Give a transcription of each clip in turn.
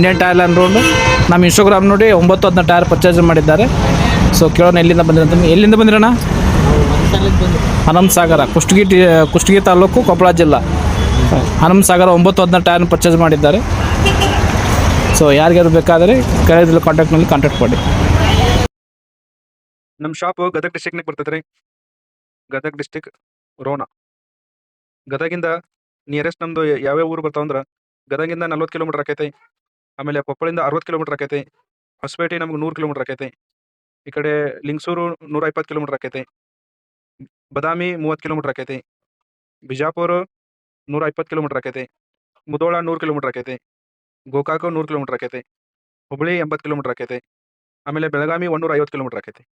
Indian tyre land road. ನಮ್ಮ Instagram ನೋಡಿ 9-10 tyre purchase ಮಾಡಿದ್ದಾರೆ. ಸೊ ಕೇಳೋಣ ಎಲ್ಲಿಂದ ಬಂದಿರಂತ. ಎಲ್ಲಿಂದ ಬಂದಿರೋಣ? ಹನುಮಸಾಗರ, ಕುಷ್ಟಗಿ ತಾಲೂಕು, ಕೊಪ್ಪಳ ಜಿಲ್ಲಾ. ಹನುಮಸಾಗರ 9-10 ಟೈರ್ ಪರ್ಚೇಸ್ ಮಾಡಿದ್ದಾರೆ. ಸೊ ಯಾರಿಗಾದ್ರು ಬೇಕಾದರೆ ಕೆಳಗಿರೋ ಕಾಂಟ್ಯಾಕ್ಟ್ನಲ್ಲಿ ಕಾಂಟ್ಯಾಕ್ಟ್ ಮಾಡಿ. ನಮ್ಮ ಶಾಪು ಗದಗ ಡಿಸ್ಟಿಕ್ನಾಗ ಬರ್ತೈತೆ ರೀ. ಗದಗ ಡಿಸ್ಟಿಕ್ ರೋಣ. ಗದಗಿಂದ ನಿಯರೆಸ್ಟ್ ನಮ್ಮದು ಯಾವ್ಯಾವ ಊರು ಬರ್ತಾವಂದ್ರೆ ಗದಗಿಂದ 40 ಕಿಲೋಮೀಟ್ರ್ ಆಕೈತಿ. ಆಮೇಲೆ ಕೊಪ್ಪಳಿಂದ 60 ಕಿಲೋಮೀಟ್ರ್ ಆಕೈತಿ. ಹೊಸಪೇಟೆ ನಮ್ಗೆ 100 ಕಿಲೋಮೀಟ್ರ್ ಆಕೈತಿ. ಈ ಕಡೆ ಲಿಂಗಸೂರು 120 ಕಿಲೋಮೀಟ್ರ್ ಆಕೈತಿ. ಬದಾಮಿ 30 ಕಿಲೋಮೀಟ್ರ್ ಆಕೈತಿ. ಬಿಜಾಪುರ 120 ಕಿಲೋಮೀಟ್ರ್ ಆಕೈತಿ. ಮುಧೋಳ 100 ಕಿಲೋಮೀಟ್ರ್ ಆಕೈತಿ. ಗೋಕಾಕ 100 ಕಿಲೋಮೀಟ್ರ್ ಆಕೈತಿ. ಹುಬ್ಬಳ್ಳಿ 80 ಕಿಲೋಮೀಟ್ರ್ ಆಕೈತಿ. ಆಮೇಲೆ ಬೆಳಗಾವಿ 150 ಕಿಲೋಮೀಟ್ರ್ ಆಕೈತಿ.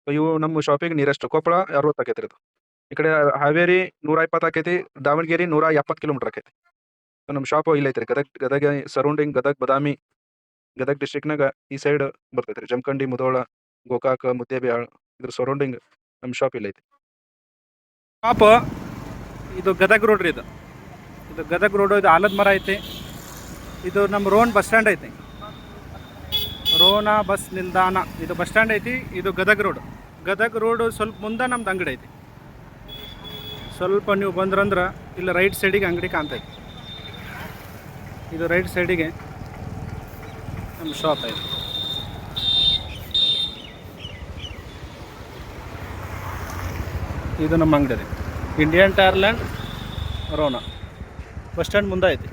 ಸೊ ಇವು ನಮ್ಮ ಶಾಪಿಗೆ ನಿಯರೆಸ್ಟ್. ಕೊಪ್ಪಳ 60 ಆಕೈತಿ ರೀ. ಈ ಕಡೆ ಹಾವೇರಿ 120 ಆಕೈತಿ. ದಾವಣಗೆರೆ 170 ಕಿಲೋಮೀಟ್ರ್ ಆಕೈತಿ. ಸೊ ನಮ್ಮ ಶಾಪು ಇಲ್ಲ ಐತ್ರಿ. ಗದಗ ಸರೌಂಡಿಂಗ್, ಗದಗ, ಬದಾಮಿ, ಗದಗ ಡಿಸ್ಟಿಕ್ನಾಗ ಈ ಸೈಡ್ ಬರ್ತೈತೆ ರೀ. ಜಮಖಂಡಿ, ಮುಧೋಳ, ಗೋಕಾಕ, ಮುದ್ದೇಬಿಹಾಳ್ ಇದ್ರ ಸರೌಂಡಿಂಗ್ ನಮ್ಮ ಶಾಪ್ ಇಲ್ಲ ಐತಿ. ಶಾಪ್ ಇದು ಗದಗ ರೋಡ್ ರೀ. ಇದು ಗದಗ ರೋಡು. ಇದು ಆಲದ ಮರ ಐತಿ. ಇದು ನಮ್ಮ ರೋಣ ಬಸ್ ಸ್ಟ್ಯಾಂಡ್ ಐತಿ. ರೋಣ ಬಸ್ ನಿಲ್ದಾಣ ಇದು ಬಸ್ ಸ್ಟ್ಯಾಂಡ್ ಐತಿ. ಇದು ಗದಗ ರೋಡ್. ಗದಗ ರೋಡು ಸ್ವಲ್ಪ ಮುಂದೆ ನಮ್ದು ಅಂಗಡಿ ಐತಿ. ಸ್ವಲ್ಪ ನೀವು ಬಂದ್ರಂದ್ರೆ ಇಲ್ಲಿ ರೈಟ್ ಸೈಡಿಗೆ ಅಂಗಡಿ ಕಾಣ್ತೈತಿ. ಇದು ರೈಟ್ ಸೈಡಿಗೆ ನಮ್ಮ ಶಾಪ್ ಐತಿ. ಇದು ನಮ್ಮ ಅಂಗಡಿ ರೀ. Indian tyre land Ron bus stand ಮುಂದೆ ಐತಿ.